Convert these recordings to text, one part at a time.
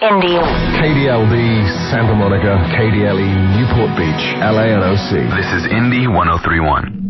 Indy. KDLB, Santa Monica, KDLE, Newport Beach, LA and OC. This is Indy 1031.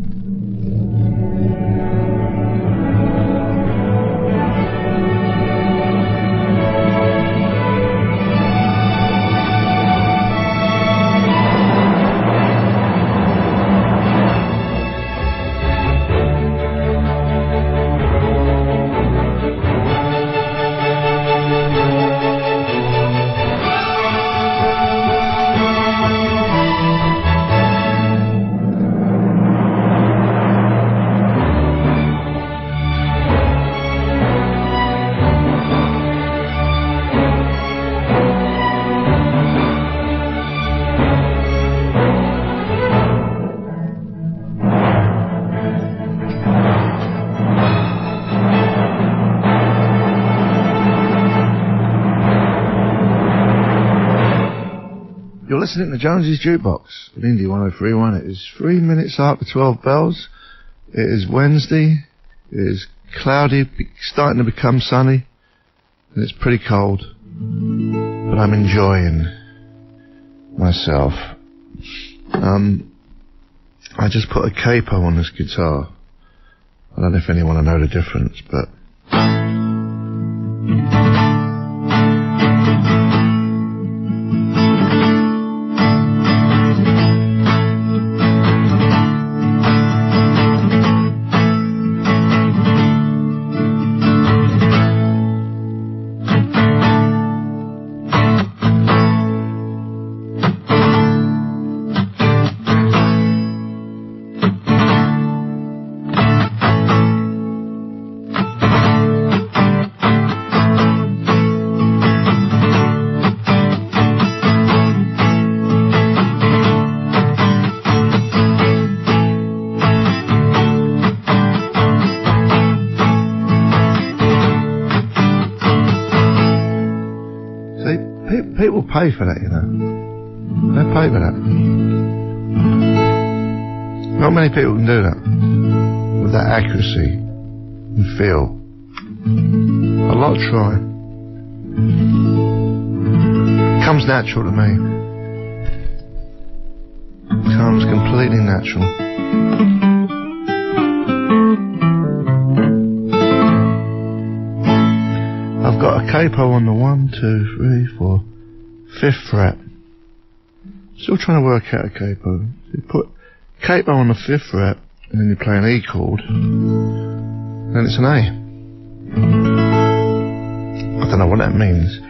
You're listening to Jonesy's Jukebox at Indy 1031. It is 3 minutes after 12 bells. It is Wednesday. It is cloudy, starting to become sunny, and it's pretty cold. But I'm enjoying myself. I just put a capo on this guitar. I don't know if anyone will know the difference, but... People pay for that, you know. They pay for that. Not many people can do that with that accuracy and feel. A lot try. Comes natural to me. Comes completely natural. I've got a capo on the 1, 2, 3, 4, 5th fret. Still trying to work out a capo. You put capo on the 5th fret, and then you play an E chord, then it's an A. I don't know what that means.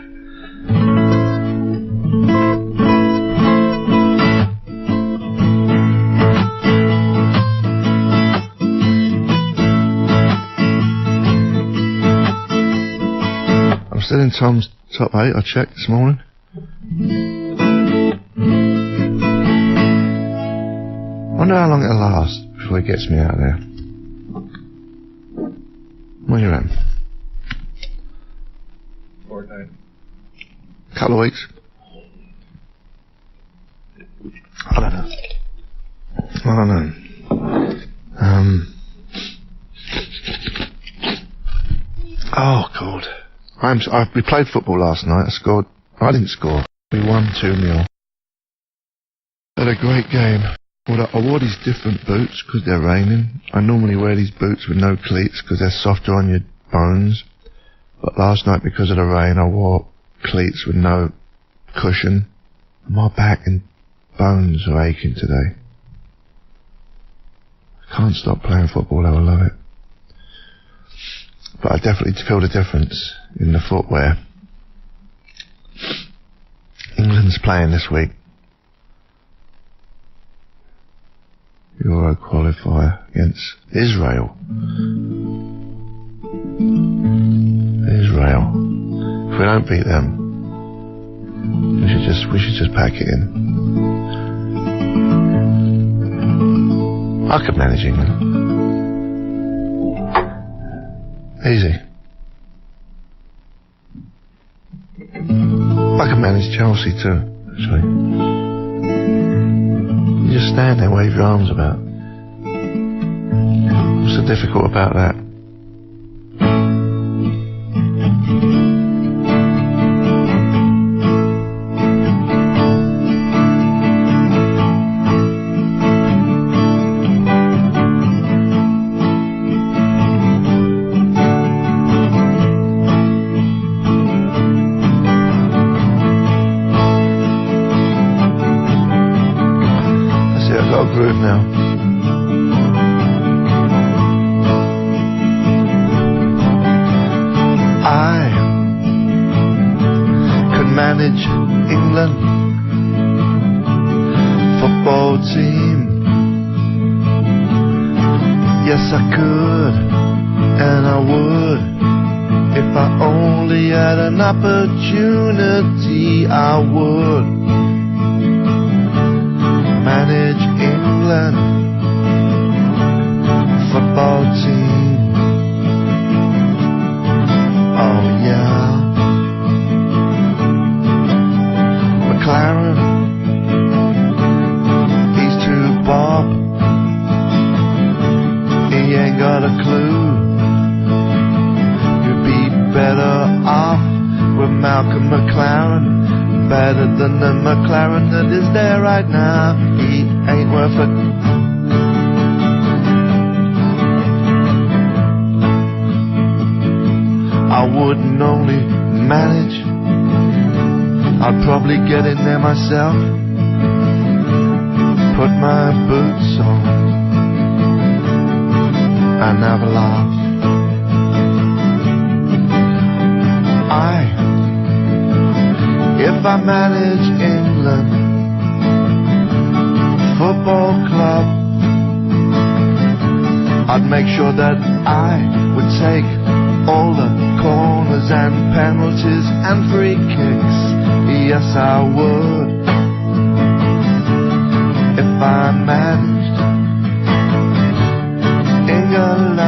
I'm still in Tom's top 8, I checked this morning. Wonder how long it'll last before he gets me out of there. What do you reckon? Fortnight. Couple of weeks. I don't know. Oh God. We played football last night. I didn't score. We won 2-0. Had a great game. I wore these different boots because they're raining. I normally wear these boots with no cleats because they're softer on your bones. But last night, because of the rain, I wore cleats with no cushion. My back and bones are aching today. I can't stop playing football, though. I love it. But I definitely feel the difference in the footwear. England's playing this week. Euro qualifier against Israel. If we don't beat them, we should just pack it in. I could manage England. Easy. I can manage Chelsea too, actually. You just stand there, wave your arms about. What's so difficult about that? groove now. I could manage England football team. Yes, I could, and I would, if I only had an opportunity. I would manage England football team. Oh yeah, McLaren, he's too Bob. He ain't got a clue. You'd be better off with Malcolm McLaren, better than the McLaren that is there right now. He ain't worth it. I wouldn't only manage, I'd probably get in there myself, put my boots on and have a laugh. If I manage England football club, I'd make sure that I would take all the corners and penalties and free kicks. Yes, I would. If I managed England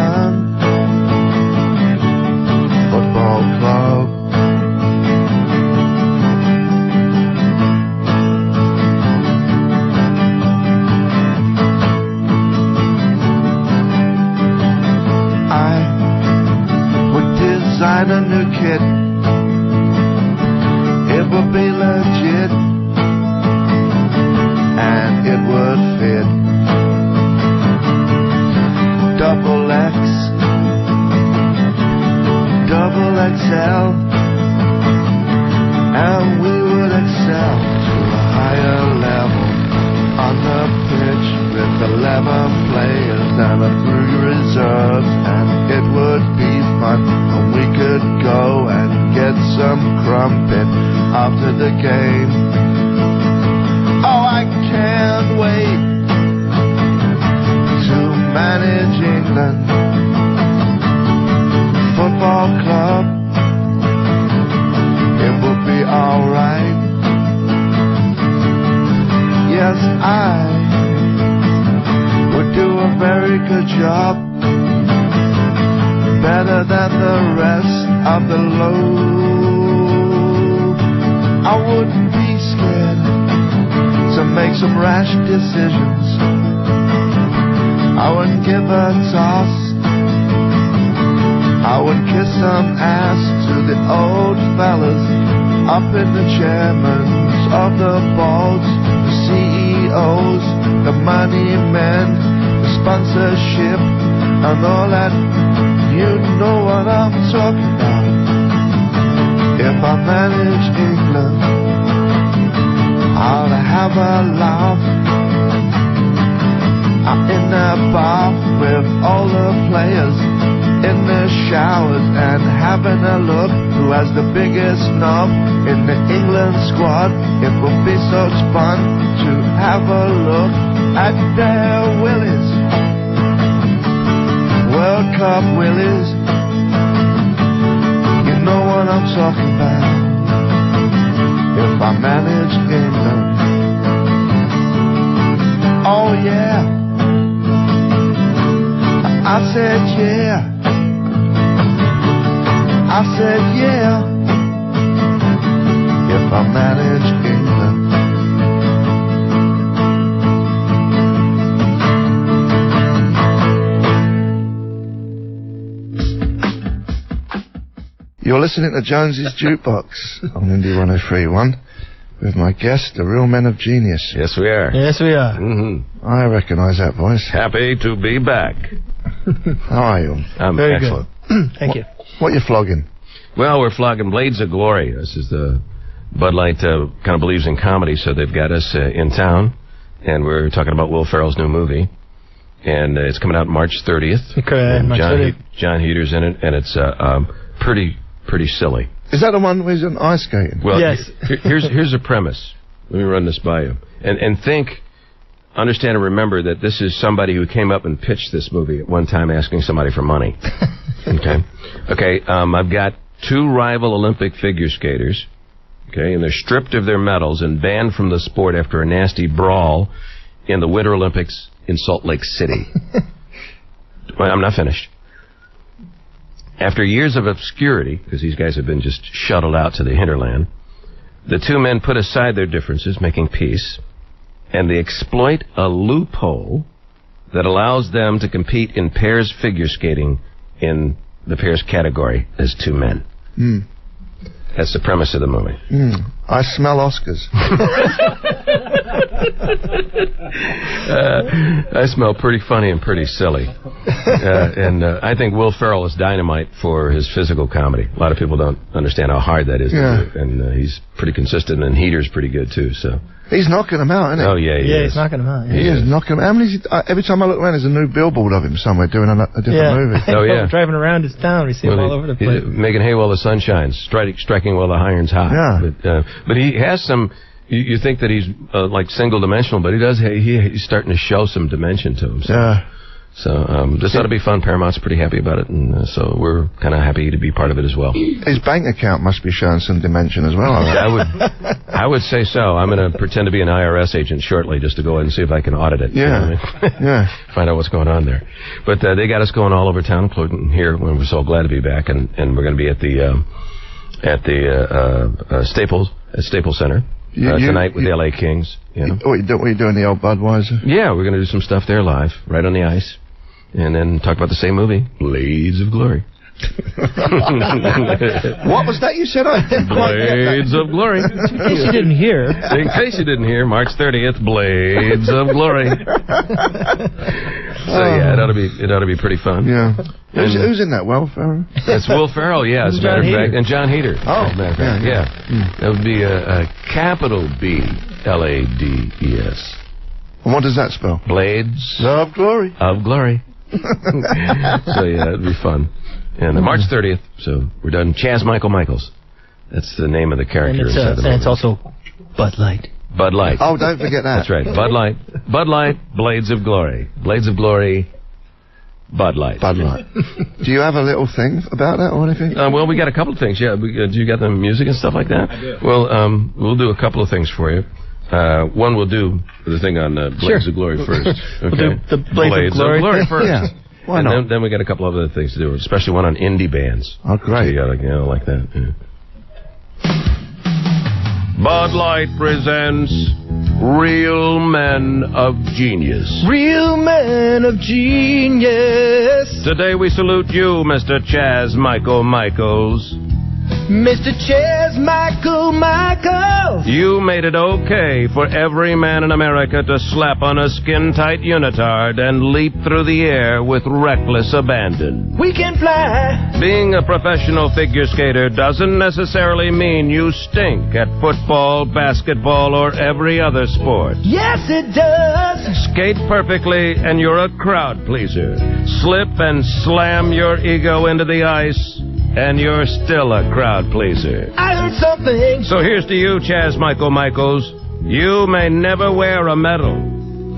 football club. A new kit, it would be legit, and it would fit. Double X, double XL, and we would excel to a higher level on the pitch with 11 players and a 3 reserves, and it would be fun. We could go and get some crumpet after the game. Oh, I can't wait to manage England football club. It will be alright. Yes, I would do a very good job, better than the rest of the load. I wouldn't be scared to make some rash decisions. I wouldn't give a toss. I would kiss some ass to the old fellas up in the chairmans of the boards, the CEOs, the money men, the sponsorship, and all that. You know what I'm talking about. If I manage England, I'll have a laugh. I'm in the bath with all the players in the showers and having a look who has the biggest knob in the England squad. It will be so fun to have a look at their willies, World Cup willies. You know what I'm talking about. If I manage England, oh yeah, I said yeah, I said yeah. If I manage England. You're listening to Jonesy's Jukebox on Indie 103.1 with my guest, the real men of genius. Yes, we are. Yes, we are. Mm-hmm. I recognise that voice. Happy to be back. How are you? I'm Very excellent. good. Thank you. What are you flogging? Well, we're flogging Blades of Glory. This is the Bud Light kind of believes in comedy, so they've got us in town. and we're talking about Will Ferrell's new movie. And it's coming out March 30th. Okay, March 30th. John Heater's in it, and it's pretty silly. Is that the one where he's on ice skating? Well, yes. Here's a premise. Let me run this by you. And understand and remember that this is somebody who came up and pitched this movie at one time asking somebody for money. Okay, I've got 2 rival Olympic figure skaters, okay, and they're stripped of their medals and banned from the sport after a nasty brawl in the Winter Olympics in Salt Lake City. Well, I'm not finished. After years of obscurity, because these guys have been just shuttled out to the hinterland, the 2 men put aside their differences, making peace, and they exploit a loophole that allows them to compete in pairs figure skating in the pairs category as 2 men. That's the premise of the movie. I smell Oscars. I smell pretty funny and pretty silly. And I think Will Ferrell is dynamite for his physical comedy. A lot of people don't understand how hard that is to do. And he's pretty consistent, and Heater's pretty good, too. So he's knocking them out, isn't he? Oh, yeah, he is. He's knocking them out. Yeah. He is knocking them out. How many every time I look around, there's a new billboard of him somewhere doing a different movie. Oh, yeah. Driving around his town, we see him all over the place. Making hay while the sun shines, striking while the iron's hot. Yeah. But he has some... You think that he's like single-dimensional, but he's starting to show some dimension to him. So this ought to be fun. Paramount's pretty happy about it, and so we're kind of happy to be part of it as well. His bank account must be showing some dimension as well. I would say so. I'm going to pretend to be an IRS agent shortly just to go ahead and see if I can audit it. Yeah. You know what I mean? Find out what's going on there. But they got us going all over town, including here. We're so glad to be back, and we're going to be at the Staples Center. Tonight with the L.A. Kings. You know? What are you doing, the old Budweiser? Yeah, we're going to do some stuff there live, right on the ice, and then talk about the same movie, Blades of Glory. What was that you said? I didn't quite get that. Blades of Glory. In case you didn't hear. In case you didn't hear, March 30th, Blades of Glory. So yeah, it ought to be pretty fun. Yeah. Who's in that? Will Ferrell? It's Will Ferrell, yeah, as a matter of fact, and John Heater. Oh, as a matter of fact, yeah. That would be a capital B-L-A-D-E-S. And what does that spell? Blades of Glory. Of Glory. So yeah, it'd be fun. And March 30th, so we're done. Chaz Michaels. That's the name of the character. And it's also Bud Light. Bud Light. Oh, don't forget that. That's right. Bud Light. Bud Light, Blades of Glory. Blades of Glory, Bud Light. Bud Light. Do you have a little thing about that or anything? Well, we got a couple of things. Yeah, do you got the music and stuff like that? I do. Well, we'll do a couple of things for you. One, we'll do the thing on Blades of Glory first. Okay. We'll do the Blades of Glory first. Yeah. Why not? And then we got a couple of other things to do, especially one on indie bands. Oh, great. So you gotta, like that. Yeah. Bud Light presents Real Men of Genius. Real Men of Genius. Today we salute you, Mr. Chaz Michaels. Mr. Chaz Michaels. You made it okay for every man in America to slap on a skin-tight unitard and leap through the air with reckless abandon. We can fly. Being a professional figure skater doesn't necessarily mean you stink at football, basketball, or every other sport. Yes, it does. Skate perfectly and you're a crowd pleaser. Slip and slam your ego into the ice and you're still a crowd pleaser. I heard something. So here's to you, Chaz Michaels. You may never wear a medal,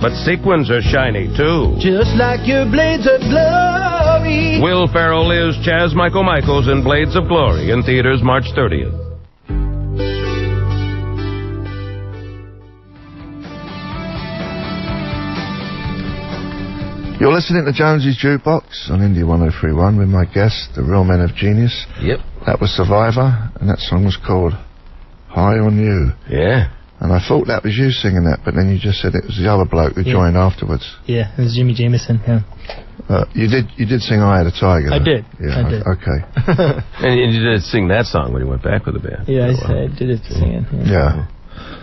but sequins are shiny, too. Just like your Blades of Glory. Will Ferrell is Chaz Michaels in Blades of Glory in theaters March 30th. You're listening to Jonesy's Jukebox on India 103.1 with my guest, the Real Men of Genius. Yep. That was Survivor, and that song was called High on You. Yeah. And I thought that was you singing that, but then you just said it was the other bloke who joined afterwards. Yeah, it was Jimmy Jameson, yeah. You did sing Eye of the Tiger, though. I did. Yeah, I did. Okay. And you did sing that song when you went back with the band. Yeah, I did it singing. Yeah.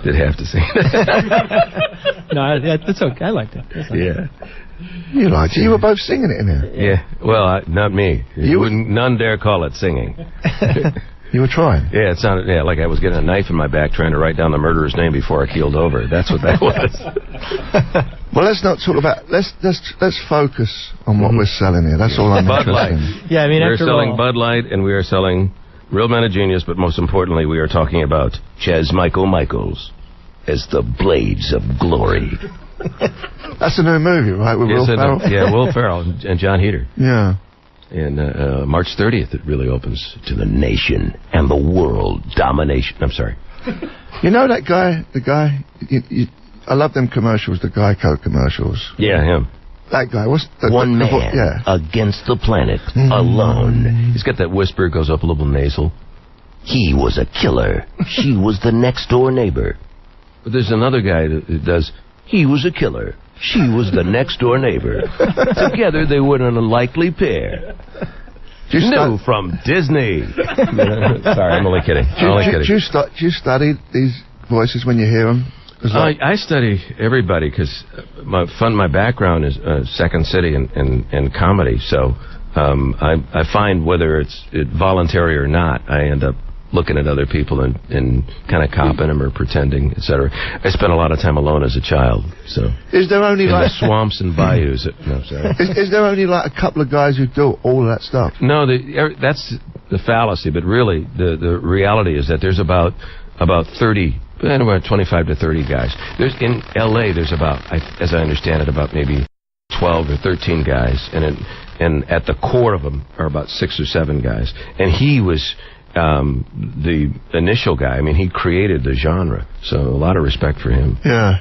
Did have to sing it. No, that's okay. I liked it. Yeah. You liked it. You were both singing it in there. Yeah. Well, not me. None dare call it singing. You were trying? Yeah, it sounded like I was getting a knife in my back trying to write down the murderer's name before I keeled over. That's what that was. Well, let's not talk about... Let's focus on what we're selling here. That's all I'm Bud interested in. Light. Yeah, I mean, We're after selling all, Bud Light, and we are selling Real Men of Genius, but most importantly, we are talking about Chaz Michaels as the Blades of Glory. That's a new movie, right, with Will Ferrell? Yeah, Will Ferrell and John Heder. Yeah. And March 30th, it really opens to the nation and the world domination. I'm sorry. You know that guy, I love them commercials, the Geico commercials. Yeah, him. That guy, what's the... One man yeah. against the planet, alone. He's got that whisper, goes up a little nasal. He was a killer. She was the next door neighbor. But there's another guy that does, he was a killer. She was the next door neighbor. Together they were an unlikely pair. New from Disney. Sorry, I'm only kidding. Do you study these voices when you hear them? I study everybody because my background is Second City and comedy. So I find whether it's voluntary or not, I end up looking at other people and kind of copying them or pretending, etc. I spent a lot of time alone as a child. So is there only the swamps and bayous? No, sorry. Is there only like a couple of guys who do all of that stuff? No, that's the fallacy. But really, the reality is that there's about 30. About 25 to 30 guys. In L.A., there's about, as I understand it, about maybe 12 or 13 guys, and at the core of them are about 6 or 7 guys. And he was the initial guy. I mean, he created the genre, so a lot of respect for him. Yeah,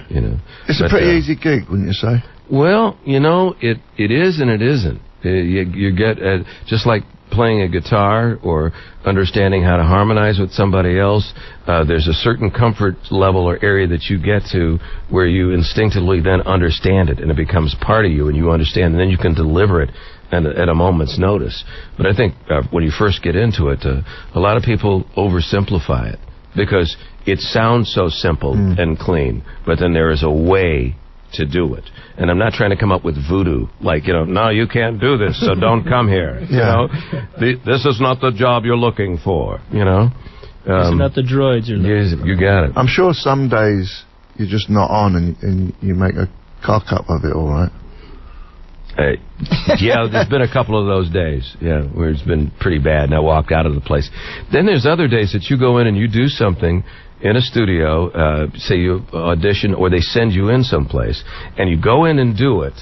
it's a pretty easy gig, wouldn't you say? Well, it is and it isn't. You get just like playing a guitar or understanding how to harmonize with somebody else, there's a certain comfort level or area that you get to where you instinctively then understand it and it becomes part of you and you understand, and then you can deliver it at a moment's notice. But I think when you first get into it, a lot of people oversimplify it because it sounds so simple and clean, but then there is a way to do it. And I'm not trying to come up with voodoo, like, no, you can't do this, so don't come here. This is not the job you're looking for, It's not the droids you're looking for. You got it. I'm sure some days you're just not on and you make a cock up of it, all right? Yeah, there's been a couple of those days, where it's been pretty bad, and I walked out of the place. Then there's other days that you go in and you do something in a studio, say you audition or they send you in someplace, and you go in and do it,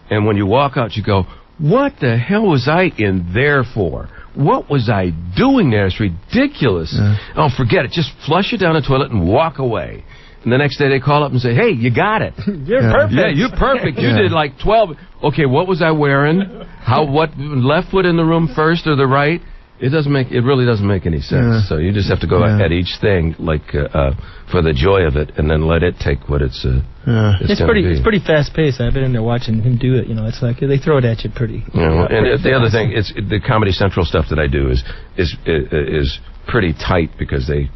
and when you walk out you go, what the hell was I in there for? What was I doing there? It's ridiculous. Oh, forget it. Just flush it down the toilet and walk away. And the next day they call up and say, hey, you got it. You're perfect. Yeah, you're perfect. You did like 12. Okay, what was I wearing? What left foot in the room first or the right? It really doesn't make any sense. So you just have to go at each thing like for the joy of it, and then let it take what it's It's pretty fast paced. I've been in there watching him do it. It's like they throw it at you pretty. And the other thing, it's the Comedy Central stuff that I do is pretty tight because they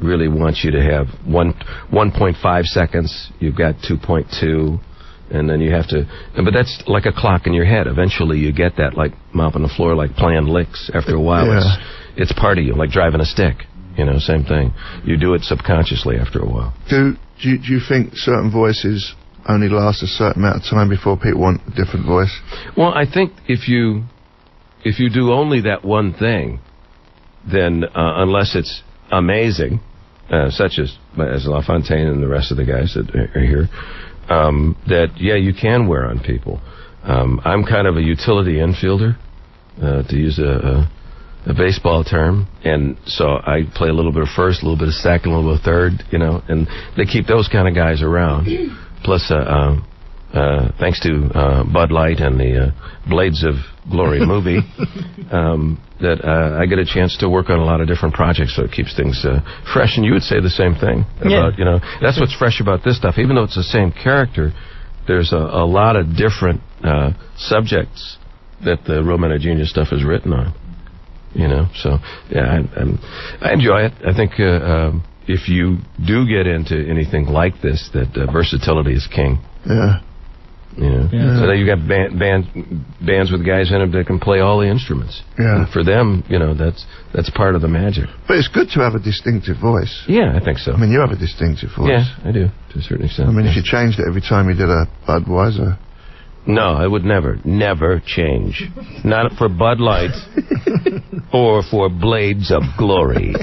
really want you to have 1.5 seconds. You've got 2.2. And then you have to, but that's like a clock in your head. Eventually you get that, like mopping the floor, like playing licks. After a while, it's part of you, like driving a stick. Same thing. You do it subconsciously after a while. Do you think certain voices only last a certain amount of time before people want a different voice? Well, I think if you do only that one thing, then unless it's amazing, such as LaFontaine and the rest of the guys that are here, you can wear on people. I'm kind of a utility infielder, to use a baseball term, and so I play a little bit of first, a little bit of second, a little bit of third, and they keep those kind of guys around. Plus, thanks to Bud Light and the Blades of Glory movie, that I get a chance to work on a lot of different projects, so it keeps things fresh. And you would say the same thing about, that's what's fresh about this stuff. Even though it's the same character, there's a lot of different subjects that the Real Men of Genius stuff is written on. So I enjoy it. I think if you do get into anything like this, that versatility is king. Yeah. You know? Yeah. So that you got bands with guys in them that can play all the instruments. Yeah. And for them, you know, that's part of the magic. But it's good to have a distinctive voice. Yeah, I think so. I mean, you have a distinctive voice. Yeah, I do, to a certain extent. I mean, if you changed it every time you did a Budweiser... No, I would never change. Not for Bud Light or for Blades of Glory.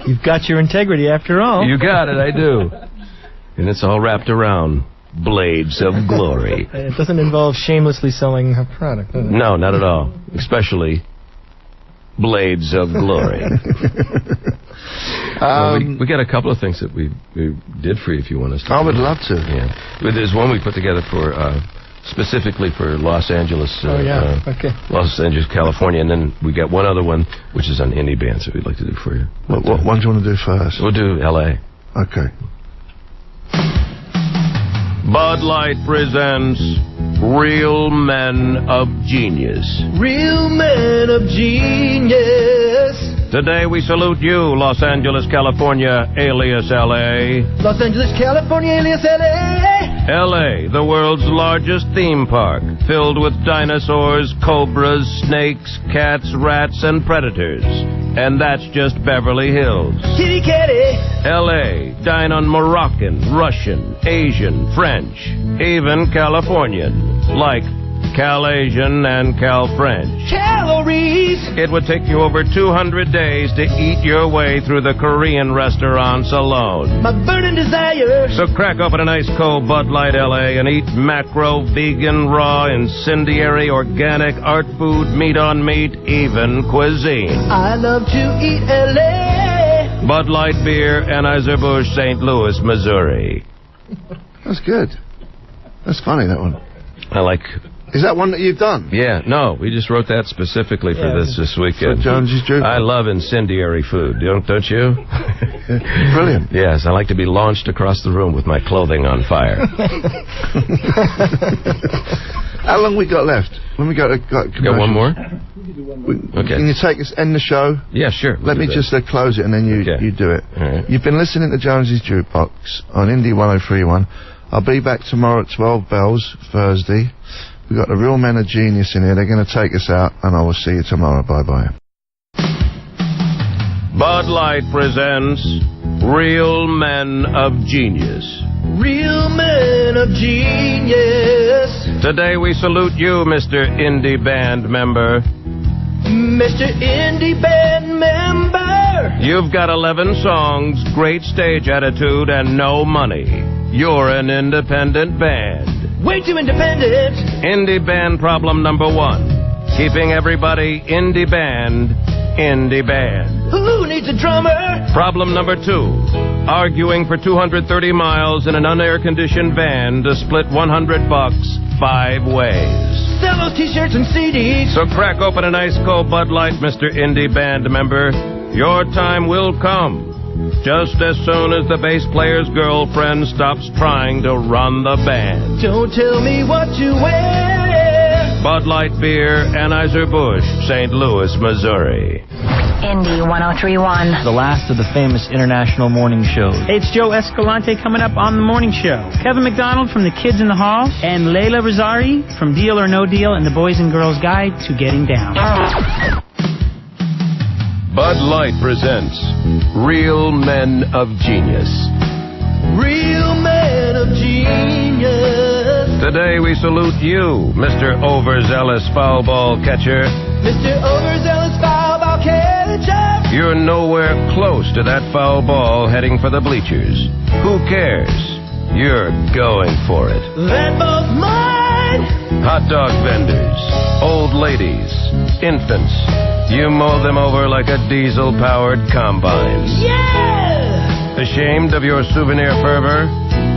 You've got your integrity after all. You got it, I do. And it's all wrapped around Blades of Glory. It doesn't involve shamelessly selling a product, does it? No, not at all. Especially Blades of Glory. We got a couple of things that we did for you if you want us to. I would love to. Yeah. But there's one we put together for... specifically for Los Angeles, Okay. Los Angeles, California, and then we got one other one, which is an indie band that we'd like to do for you. What one do you want to do first? We'll do L.A. Okay. Bud Light presents Real Men of Genius. Real men of genius. Today we salute you, Los Angeles, California, alias L.A. Los Angeles, California, alias L.A. L.A., the world's largest theme park, filled with dinosaurs, cobras, snakes, cats, rats, and predators. And that's just Beverly Hills. Kitty, kitty. L.A., dine on Moroccan, Russian, Asian, French, even Californian, like Cal-Asian and Cal-French. Calories. It would take you over 200 days to eat your way through the Korean restaurants alone. My burning desire. So crack open an ice cold Bud Light LA and eat macro, vegan, raw, incendiary, organic, art food, meat on meat, even cuisine. I love to eat L.A. Bud Light beer, Anheuser-Busch, St. Louis, Missouri. That's good. That's funny, that one. I like... Is that one that you've done? Yeah, no, we just wrote that specifically for this weekend. For Jonesy's Jukebox. I love incendiary food, don't you? Brilliant. Yes, I like to be launched across the room with my clothing on fire. How long we got left? When we got one more? Okay. Can you end the show? Yeah, sure. Let me just close it and then you do it. All right. You've been listening to Jonesy's Jukebox on Indie 103.1. I'll be back tomorrow at 12 bells, Thursday. We've got the Real Men of Genius in here. They're going to take us out, and I will see you tomorrow. Bye-bye. Bud Light presents Real Men of Genius. Real men of genius. Today we salute you, Mr. Indie Band member. Mr. Indie Band member. You've got 11 songs, great stage attitude, and no money. You're an independent band. Way too independent. Indie band problem number 1. Keeping everybody indie band. Who needs a drummer? Problem number 2. Arguing for 230 miles in an unair-conditioned van to split $100 5 ways. Sell those t-shirts and CDs. So crack open an ice cold Bud Light, Mr. Indie Band member. Your time will come. Just as soon as the bass player's girlfriend stops trying to run the band. Don't tell me what to wear. Bud Light beer, Anheuser-Busch, St. Louis, Missouri. Indie 103.1. The last of the famous international morning shows. It's Joe Escalante coming up on the morning show. Kevin McDonald from The Kids in the Hall, and Layla Rosari from Deal or No Deal and the Boys and Girls Guide to Getting Down. Bud Light presents Real Men of Genius. Real men of genius. Today we salute you, Mr. Overzealous foul ball catcher. Mr. Overzealous foul ball catcher. You're nowhere close to that foul ball heading for the bleachers. Who cares? You're going for it. That ball's mine. Hot dog vendors, old ladies, infants. You mow them over like a diesel-powered combine. Yeah! Ashamed of your souvenir fervor?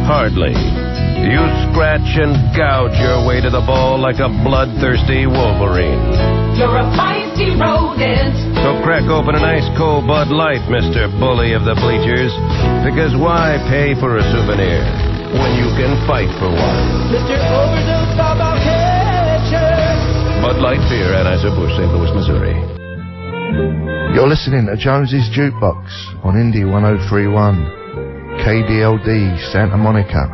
Hardly. You scratch and gouge your way to the ball like a bloodthirsty Wolverine. You're a feisty rodent. So crack open an ice-cold Bud Light, Mr. Bully of the Bleachers. Because why pay for a souvenir when you can fight for one? Mr. Overdose Foul Catcher. Bud Light beer, Anheuser-Busch, St. Louis, Missouri. You're listening to Jonesy's Jukebox on Indie 103.1, KDLD, Santa Monica,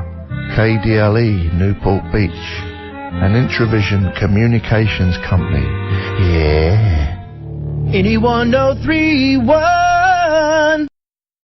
KDLE, Newport Beach, an Intravision Communications company. Yeah. Any 1031.